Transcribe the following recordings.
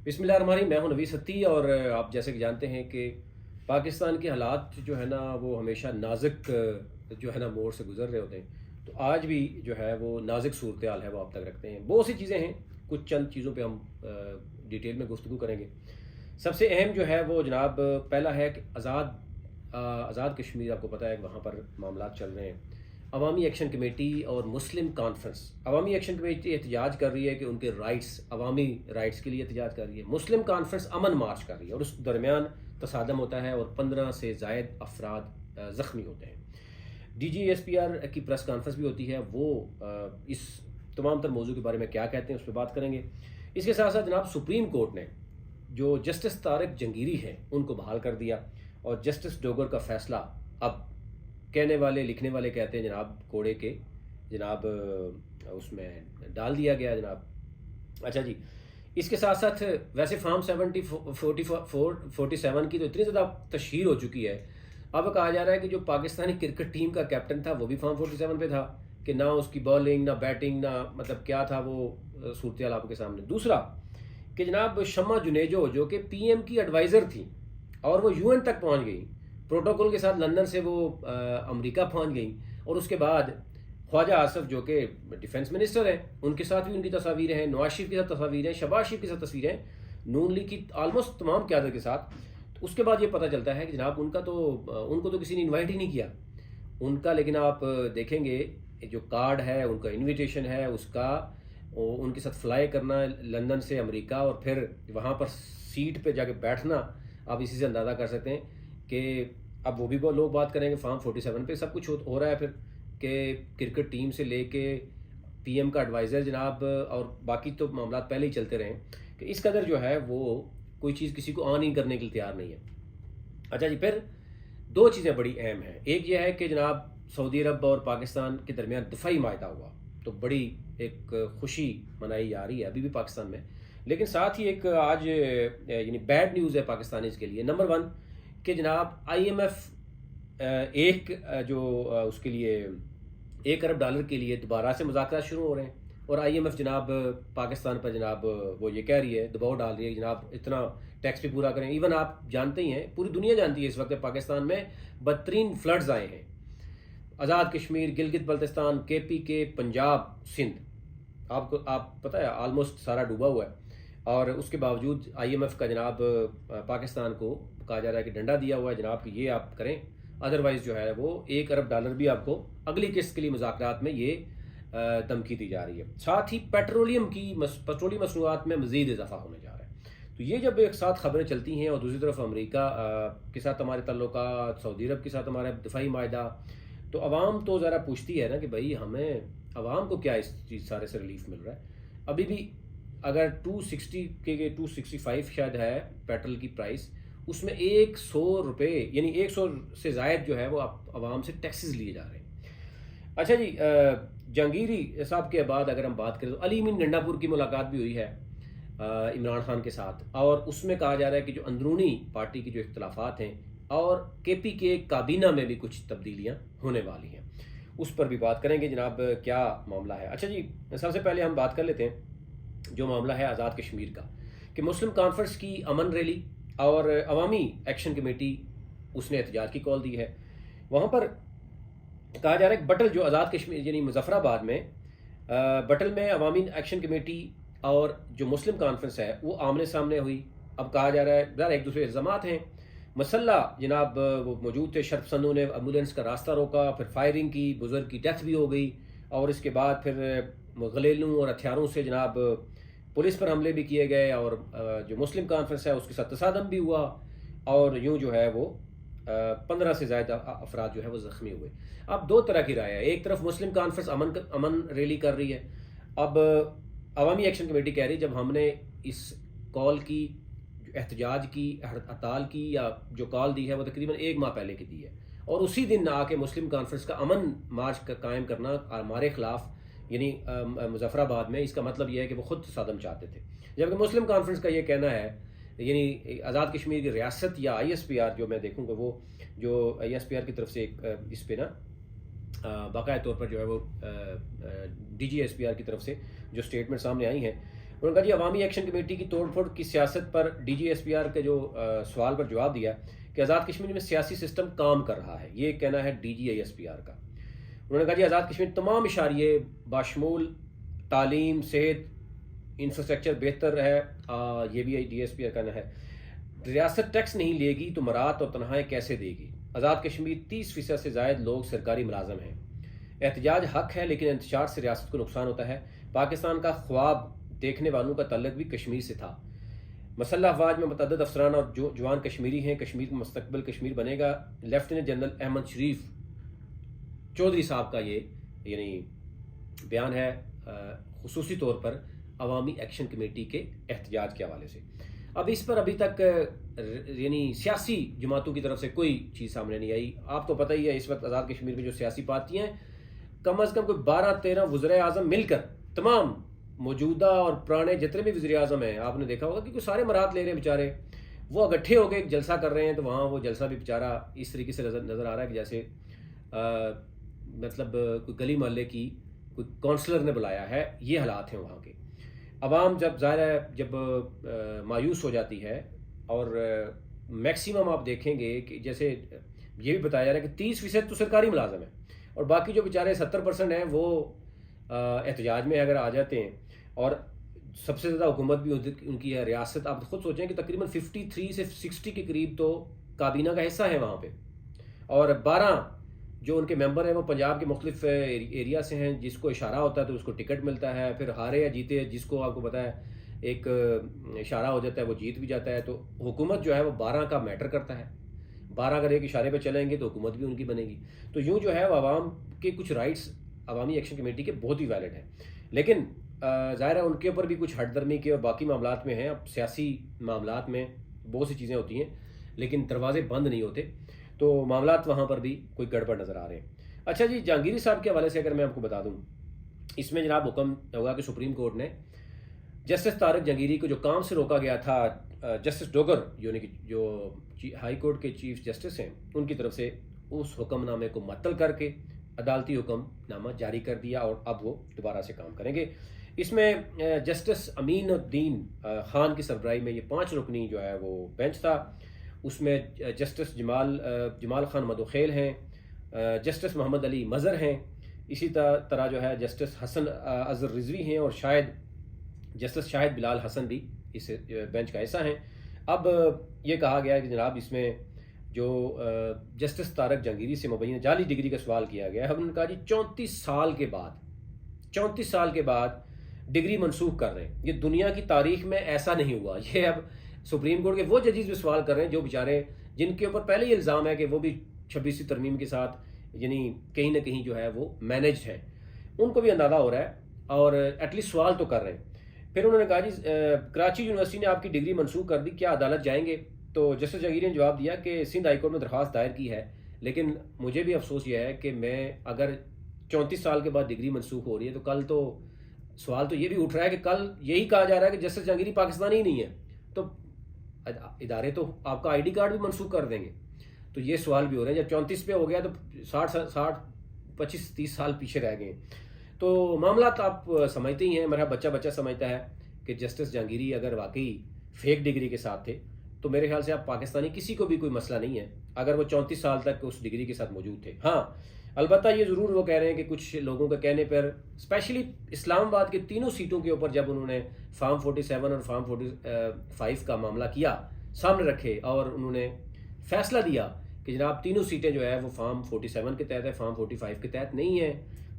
بسم اللہ الرحمن الرحیم، میں ہوں نوید ستی اور آپ جیسے کہ جانتے ہیں کہ پاکستان کے حالات جو ہے نا وہ ہمیشہ نازک جو ہے نا موڑ سے گزر رہے ہوتے ہیں، تو آج بھی جو ہے وہ نازک صورتحال ہے وہ آپ تک رکھتے ہیں۔ بہت سی چیزیں ہیں، کچھ چند چیزوں پہ ہم ڈیٹیل میں گفتگو کریں گے۔ سب سے اہم جو ہے وہ جناب پہلا ہے کہ آزاد کشمیر، آپ کو پتہ ہے کہ وہاں پر معاملات چل رہے ہیں۔ عوامی ایکشن کمیٹی اور مسلم کانفرنس، عوامی ایکشن کمیٹی احتجاج کر رہی ہے کہ ان کے رائٹس، عوامی رائٹس کے لیے احتجاج کر رہی ہے۔ مسلم کانفرنس امن مارچ کر رہی ہے اور اس درمیان تصادم ہوتا ہے اور 15 سے زائد افراد زخمی ہوتے ہیں۔ D G S P R کی پریس کانفرنس بھی ہوتی ہے، وہ اس تمام تر موضوع کے بارے میں کیا کہتے ہیں اس پہ بات کریں گے۔ اس کے ساتھ ساتھ جناب سپریم کورٹ نے جو جسٹس طارق جنگیری ہیں ان کو بحال کر دیا، اور جسٹس ڈوگر کا فیصلہ اب کہنے والے لکھنے والے کہتے ہیں جناب کوڑے کے جناب اس میں ڈال دیا گیا جناب۔ اچھا جی، اس کے ساتھ ساتھ ویسے فارم 47 کی تو اتنی زیادہ تشہیر ہو چکی ہے، اب کہا جا رہا ہے کہ جو پاکستانی کرکٹ ٹیم کا کیپٹن تھا وہ بھی فارم 47 پہ تھا، کہ نہ اس کی بالنگ نہ بیٹنگ نہ مطلب کیا تھا وہ صورتحال آپ کے سامنے۔ دوسرا کہ جناب شمع جنیجو جو کہ پی ایم کی ایڈوائزر تھی اور وہ یو این تک پہنچ گئی، پروٹوکول کے ساتھ لندن سے وہ امریکہ پہنچ گئیں، اور اس کے بعد خواجہ آصف جو کہ ڈیفنس منسٹر ہیں ان کے ساتھ بھی ان کی تصاویر ہیں، نواز شریف کے ساتھ تصاویر ہیں، شہباز شریف کے ساتھ تصویریں ہیں، نون لیگ کی آلموسٹ تمام قیادت کے ساتھ۔ تو اس کے بعد یہ پتہ چلتا ہے کہ جناب ان کو تو کسی نے انوائٹ ہی نہیں کیا ان کا، لیکن آپ دیکھیں گے جو کارڈ ہے ان کا انویٹیشن ہے اس کا، ان کے ساتھ فلائی کرنا لندن سے امریکہ اور پھر وہاں پر سیٹ پہ جا کے بیٹھنا، آپ اسی سے اندازہ کر سکتے ہیں کہ اب وہ بھی لوگ بات کریں گے فارم 47 پہ سب کچھ ہو رہا ہے پھر، کہ کرکٹ ٹیم سے لے کے پی ایم کا ایڈوائزر جناب اور باقی تو معاملات پہلے ہی چلتے رہے کہ اس قدر جو ہے وہ کوئی چیز کسی کو آن ہی کرنے کے لیے تیار نہیں ہے۔ اچھا جی، پھر دو چیزیں بڑی اہم ہیں، ایک یہ ہے کہ جناب سعودی عرب اور پاکستان کے درمیان دفاعی معاہدہ ہوا، تو بڑی ایک خوشی منائی جا رہی ہے ابھی بھی پاکستان میں، لیکن ساتھ ہی ایک آج یعنی بیڈ نیوز ہے پاکستانیز کے لیے۔ نمبر 1 کہ جناب آئی ایم ایف ایک جو اس کے لیے $1 ارب کے لیے دوبارہ سے مذاکرات شروع ہو رہے ہیں، اور آئی ایم ایف جناب پاکستان پر جناب وہ یہ کہہ رہی ہے، دباؤ ڈال رہی ہے جناب اتنا ٹیکس بھی پورا کریں۔ ایون آپ جانتے ہی ہیں، پوری دنیا جانتی ہے اس وقت پاکستان میں بدترین فلڈز آئے ہیں، آزاد کشمیر، گلگت بلتستان، کے پی کے، پنجاب، سندھ، آپ پتہ ہے آلموسٹ سارا ڈوبا ہوا ہے، اور اس کے باوجود آئی ایم ایف کا جناب پاکستان کو کہا جا رہا ہے کہ ڈنڈا دیا ہوا ہے جناب کہ یہ آپ کریں، ادروائز جو ہے وہ $1 ارب بھی آپ کو اگلی قسط کے لیے مذاکرات میں یہ دھمکی دی جا رہی ہے۔ ساتھ ہی پیٹرولیم مصنوعات میں مزید اضافہ ہونے جا رہا ہے۔ تو یہ جب ایک ساتھ خبریں چلتی ہیں اور دوسری طرف امریکہ کے ساتھ ہمارے تعلقات، سعودی عرب کے ساتھ ہمارا دفاعی معاہدہ، تو عوام تو ذرا پوچھتی ہے نا کہ بھائی ہمیں عوام کو کیا اس چیز سارے سے ریلیف مل رہا ہے۔ ابھی بھی اگر 260 کے 265 شاید ہے پیٹرول کی پرائس، اس میں $100 یعنی 100 سے زائد جو ہے وہ عوام سے ٹیکسز لیے جا رہے ہیں۔ اچھا جی، جہانگیری صاحب کے بعد اگر ہم بات کریں تو علی امین ڈنڈا پور کی ملاقات بھی ہوئی ہے عمران خان کے ساتھ، اور اس میں کہا جا رہا ہے کہ جو اندرونی پارٹی کی جو اختلافات ہیں اور کے پی کے کابینہ میں بھی کچھ تبدیلیاں ہونے والی ہیں، اس پر بھی بات کریں گے جناب کیا معاملہ ہے۔ اچھا جی، سب سے پہلے ہم بات کر لیتے ہیں جو معاملہ ہے آزاد کشمیر کا، کہ مسلم کانفرنس کی امن ریلی اور عوامی ایکشن کمیٹی اس نے احتجاج کی کال دی ہے۔ وہاں پر کہا جا رہا ہے کہ بٹل جو آزاد کشمیر یعنی مظفر آباد میں بٹل میں عوامی ایکشن کمیٹی اور جو مسلم کانفرنس ہے وہ آمنے سامنے ہوئی۔ اب کہا جا رہا ہے ذرا ایک دوسرے الزامات ہیں، مسلح جناب وہ موجود تھے، شرف سنوں نے ایمبولینس کا راستہ روکا، پھر فائرنگ کی، بزرگ کی ڈیتھ بھی ہو گئی، اور اس کے بعد پھر غلیلوں اور ہتھیاروں سے جناب پولیس پر حملے بھی کیے گئے، اور جو مسلم کانفرنس ہے اس کے ساتھ تصادم بھی ہوا، اور یوں جو ہے وہ 15 سے زائد افراد جو ہے وہ زخمی ہوئے۔ اب دو طرح کی رائے ہے، ایک طرف مسلم کانفرنس امن ریلی کر رہی ہے، اب عوامی ایکشن کمیٹی کہہ رہی جب ہم نے اس کال کی احتجاج کی ہڑتال کی یا جو کال دی ہے وہ تقریباً 1 ماہ پہلے کی دی ہے، اور اسی دن آ کے مسلم کانفرنس کا امن مارچ کا قائم کرنا ہمارے خلاف یعنی مظفر آباد میں، اس کا مطلب یہ ہے کہ وہ خود تصادم چاہتے تھے، جبکہ مسلم کانفرنس کا یہ کہنا ہے یعنی آزاد کشمیر کی ریاست یا آئی ایس پی آر جو میں دیکھوں گا، وہ جو آئی ایس پی آر کی طرف سے ایک اس پہ نا باقاعدہ طور پر جو ہے وہ D G S P R کی طرف سے جو سٹیٹمنٹ سامنے آئی ہیں، انہوں نے کہا جی عوامی ایکشن کمیٹی کی توڑ پھوڑ کی سیاست پر D G S P R کے جو سوال پر جواب دیا کہ آزاد کشمیر میں سیاسی سسٹم کام کر رہا ہے، یہ کہنا ہے D G S P R کا۔ انہوں نے کہا جی آزاد کشمیر تمام اشاریے باشمول تعلیم، صحت، انفراسٹرکچر بہتر ہے، یہ بھی ڈی ایس پی آر کا کہنا ہے۔ ریاست ٹیکس نہیں لے گی تو مراد اور تنخواہیں کیسے دے گی؟ آزاد کشمیر 30% سے زائد لوگ سرکاری ملازم ہیں۔ احتجاج حق ہے لیکن انتشار سے ریاست کو نقصان ہوتا ہے۔ پاکستان کا خواب دیکھنے والوں کا تعلق بھی کشمیر سے تھا۔ مسلح افواج میں متعدد افسران اور جوان کشمیری ہیں، کشمیر کا مستقبل کشمیر بنے گا۔ لیفٹیننٹ جنرل احمد شریف چودھری صاحب کا یہ یعنی بیان ہے خصوصی طور پر عوامی ایکشن کمیٹی کے احتجاج کے حوالے سے۔ اب اس پر ابھی تک یعنی سیاسی جماعتوں کی طرف سے کوئی چیز سامنے نہیں آئی۔ آپ کو پتہ ہی ہے اس وقت آزاد کشمیر میں جو سیاسی پارٹیاں ہیں کم از کم کوئی 12-13 وزرائے اعظم مل کر، تمام موجودہ اور پرانے جتنے بھی وزیر اعظم ہیں، آپ نے دیکھا ہوگا کہ کوئی سارے مراد لے رہے ہیں بیچارے، وہ اکٹھے ہو کے ایک جلسہ کر رہے ہیں، تو وہاں وہ جلسہ بھی بیچارہ اس طریقے سے نظر آ رہا ہے کہ جیسے مطلب کوئی گلی محلے کی کوئی کونسلر نے بلایا ہے، یہ حالات ہیں وہاں کے۔ عوام جب ظاہر ہے جب مایوس ہو جاتی ہے، اور میکسیمم آپ دیکھیں گے کہ جیسے یہ بھی بتایا جا رہا ہے کہ 30% تو سرکاری ملازم ہیں، اور باقی جو بیچارے 70% ہیں وہ احتجاج میں اگر آ جاتے ہیں، اور سب سے زیادہ حکومت بھی ان کی ہے ریاست۔ آپ خود سوچیں کہ تقریباً 53 سے 60 کے قریب تو کابینہ کا حصہ ہے وہاں پہ، اور 12 جو ان کے ممبر ہیں وہ پنجاب کے مختلف ایریا سے ہیں، جس کو اشارہ ہوتا ہے تو اس کو ٹکٹ ملتا ہے، پھر ہارے یا جیتے جس کو آپ کو پتہ ہے ایک اشارہ ہو جاتا ہے وہ جیت بھی جاتا ہے۔ تو حکومت جو ہے وہ 12 کا میٹر کرتا ہے، 12 اگر ایک اشارے پہ چلیں گے تو حکومت بھی ان کی بنے گی۔ تو یوں جو ہے وہ عوام کے کچھ رائٹس عوامی ایکشن کمیٹی کے بہت ہی ویلڈ ہیں، لیکن ظاہر ہے ان کے اوپر بھی کچھ ہٹ درمی کے اور باقی معاملات میں ہیں۔ اب سیاسی معاملات میں بہت سی چیزیں ہوتی ہیں لیکن دروازے بند نہیں ہوتے، تو معاملات وہاں پر بھی کوئی گڑبڑ نظر آ رہے ہیں۔ اچھا جی، جہانگیری صاحب کے حوالے سے اگر میں آپ کو بتا دوں، اس میں جناب حکم ہوگا کہ سپریم کورٹ نے جسٹس طارق جہانگیری کو جو کام سے روکا گیا تھا، جسٹس ڈوگر یعنی کہ جو ہائی کورٹ کے چیف جسٹس ہیں، ان کی طرف سے اس حکم نامے کو معطل کر کے عدالتی حکم نامہ جاری کر دیا، اور اب وہ دوبارہ سے کام کریں گے۔ اس میں جسٹس امین الدین خان کی سربراہی میں یہ 5 رکنی جو ہے وہ بینچ تھا۔ اس میں جسٹس جمال خان مدوخیل ہیں، جسٹس محمد علی مظہر ہیں، اسی طرح جو ہے جسٹس حسن اظہر رضوی ہیں، اور جسٹس شاہد بلال حسن بھی اس بینچ کا حصہ ہیں۔ اب یہ کہا گیا ہے کہ جناب اس میں جو جسٹس طارق جہانگیری سے مبینہ جعلی ڈگری کا سوال کیا گیا ہے، انہوں نے کہا جی 34 سال کے بعد ڈگری منسوخ کر رہے ہیں، یہ دنیا کی تاریخ میں ایسا نہیں ہوا۔ یہ اب سپریم کورٹ کے وہ ججز بھی سوال کر رہے ہیں جو بیچارے جن کے اوپر پہلے یہ الزام ہے کہ وہ بھی 26ویں ترمیم کے ساتھ یعنی کہیں نہ کہیں جو ہے وہ مینجڈ ہیں، ان کو بھی اندازہ ہو رہا ہے اور ایٹ لیسٹ سوال تو کر رہے ہیں۔ پھر انہوں نے کہا جی کراچی یونیورسٹی نے آپ کی ڈگری منسوخ کر دی، کیا عدالت جائیں گے؟ تو جسٹس جہانگیری نے جواب دیا کہ سندھ ہائی کورٹ میں درخواست دائر کی ہے، لیکن مجھے بھی افسوس یہ ہے کہ میں اگر 34 سال کے بعد ڈگری منسوخ ہو رہی ہے تو کل تو سوال تو یہ بھی اٹھ رہا ہے کہ کل یہی کہا جا رہا ہے کہ جسٹس جہانگیری پاکستانی ہی نہیں ہے، تو ادارے تو آپ کا آئی ڈی کارڈ بھی منسوخ کر دیں گے۔ تو یہ سوال بھی ہو رہے ہیں، جب 34 پہ ہو گیا تو 25-30 سال پیچھے رہ گئے۔ تو معاملات آپ سمجھتے ہی ہیں، میرا بچہ سمجھتا ہے کہ جسٹس جہانگیری اگر واقعی فیک ڈگری کے ساتھ تھے تو میرے خیال سے آپ پاکستانی کسی کو بھی کوئی مسئلہ نہیں ہے اگر وہ 34 سال تک اس ڈگری کے ساتھ موجود تھے۔ ہاں البتہ یہ ضرور وہ کہہ رہے ہیں کہ کچھ لوگوں کے کہنے پر اسپیشلی اسلام آباد کے تینوں سیٹوں کے اوپر جب انہوں نے فارم 47 اور فارم 45 کا معاملہ کیا، سامنے رکھے اور انہوں نے فیصلہ دیا کہ جناب تینوں سیٹیں جو ہے وہ فارم 47 کے تحت ہے، فارم 45 کے تحت نہیں ہے،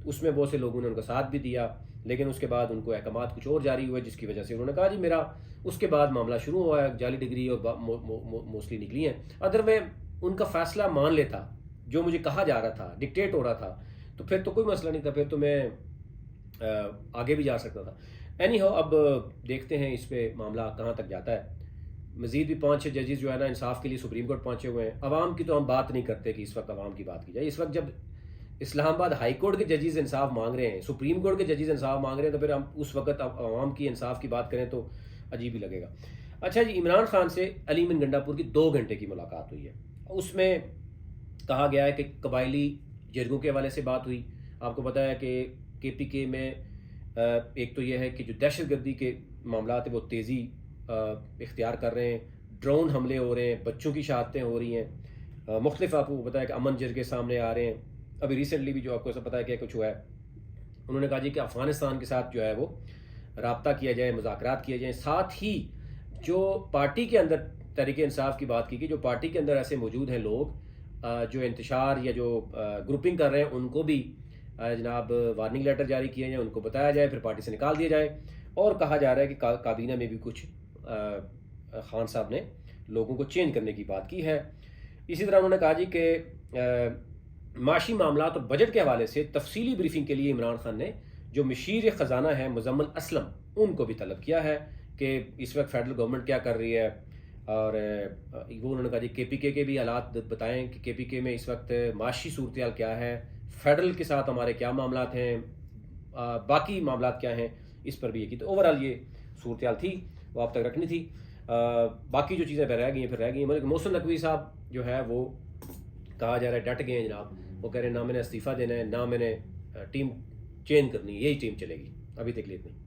اس میں بہت سے لوگوں نے ان کا ساتھ بھی دیا، لیکن اس کے بعد ان کو احکامات کچھ اور جاری ہوئے جس کی وجہ سے انہوں نے کہا جی میرا اس کے بعد معاملہ شروع ہوا ہے، جعلی ڈگری اور موسٹلی نکلی ہیں۔ ادر میں ان کا فیصلہ مان لیتا جو مجھے کہا جا رہا تھا، ڈکٹیٹ ہو رہا تھا، تو پھر تو کوئی مسئلہ نہیں تھا، پھر تو میں آگے بھی جا سکتا تھا۔ اینی ہو اب دیکھتے ہیں اس پہ معاملہ کہاں تک جاتا ہے۔ مزید بھی 5-6 ججز جو ہے نا انصاف کے لیے سپریم کورٹ پہنچے ہوئے ہیں۔ عوام کی تو ہم بات نہیں کرتے کہ اس وقت عوام کی بات کی جائے، اس وقت جب اسلام آباد ہائی کورٹ کے ججز انصاف مانگ رہے ہیں، سپریم کورٹ کے ججز انصاف مانگ رہے ہیں، تو پھر ہم اس وقت عوام کی انصاف کی بات کریں تو عجیب ہی لگے گا۔ اچھا جی، عمران خان سے علی من گنڈا پور کی 2 گھنٹے کی ملاقات ہوئی ہے، اس میں کہا گیا ہے کہ قبائلی جرگوں کے حوالے سے بات ہوئی۔ آپ کو پتہ ہے کہ کے پی کے میں ایک تو یہ ہے کہ جو دہشت گردی کے معاملات ہیں وہ تیزی اختیار کر رہے ہیں، ڈرون حملے ہو رہے ہیں، بچوں کی شہادتیں ہو رہی ہیں، مختلف آپ کو پتا ہے کہ امن جرگے سامنے آ رہے ہیں. ابھی ریسنٹلی بھی جو آپ کو سب پتا ہے کہ کچھ ہوا ہے، انہوں نے کہا جی کہ افغانستان کے ساتھ جو ہے وہ رابطہ کیا جائے، مذاکرات کیے جائیں. ساتھ ہی جو پارٹی کے اندر تحریک انصاف کی بات کی کہ جو پارٹی کے اندر ایسے موجود ہیں لوگ جو انتشار یا جو گروپنگ کر رہے ہیں، ان کو بھی جناب وارننگ لیٹر جاری کیے جائیں، ان کو بتایا جائے، پھر پارٹی سے نکال دیا جائے. اور کہا جا رہا ہے کہ کابینہ میں بھی کچھ خان صاحب نے لوگوں کو چینج کرنے کی بات کی ہے. اسی طرح انہوں نے کہا جی کہ معاشی معاملات اور بجٹ کے حوالے سے تفصیلی بریفنگ کے لیے عمران خان نے جو مشیر خزانہ ہے مزمل اسلم ان کو بھی طلب کیا ہے کہ اس وقت فیڈرل گورنمنٹ کیا کر رہی ہے. اور وہ انہوں نے کہا جی کے پی کے بھی حالات بتائیں کہ کے پی کے میں اس وقت معاشی صورتحال کیا ہے، فیڈرل کے ساتھ ہمارے کیا معاملات ہیں، باقی معاملات کیا ہیں، اس پر بھی یہ کی. تو اوورآل یہ صورتحال تھی، وہ آپ تک رکھنی تھی. باقی جو چیزیں رہ گئی ہیں پھر رہ گئی ہیں. محسن نقوی صاحب جو ہے وہ کہا جا رہا ہے ڈٹ گئے ہیں جناب، وہ کہہ رہے ہیں نہ میں نے استعفیٰ دینا ہے، نہ میں نے ٹیم چینج کرنی ہے، یہی ٹیم چلے گی. ابھی تک لیٹ نہیں.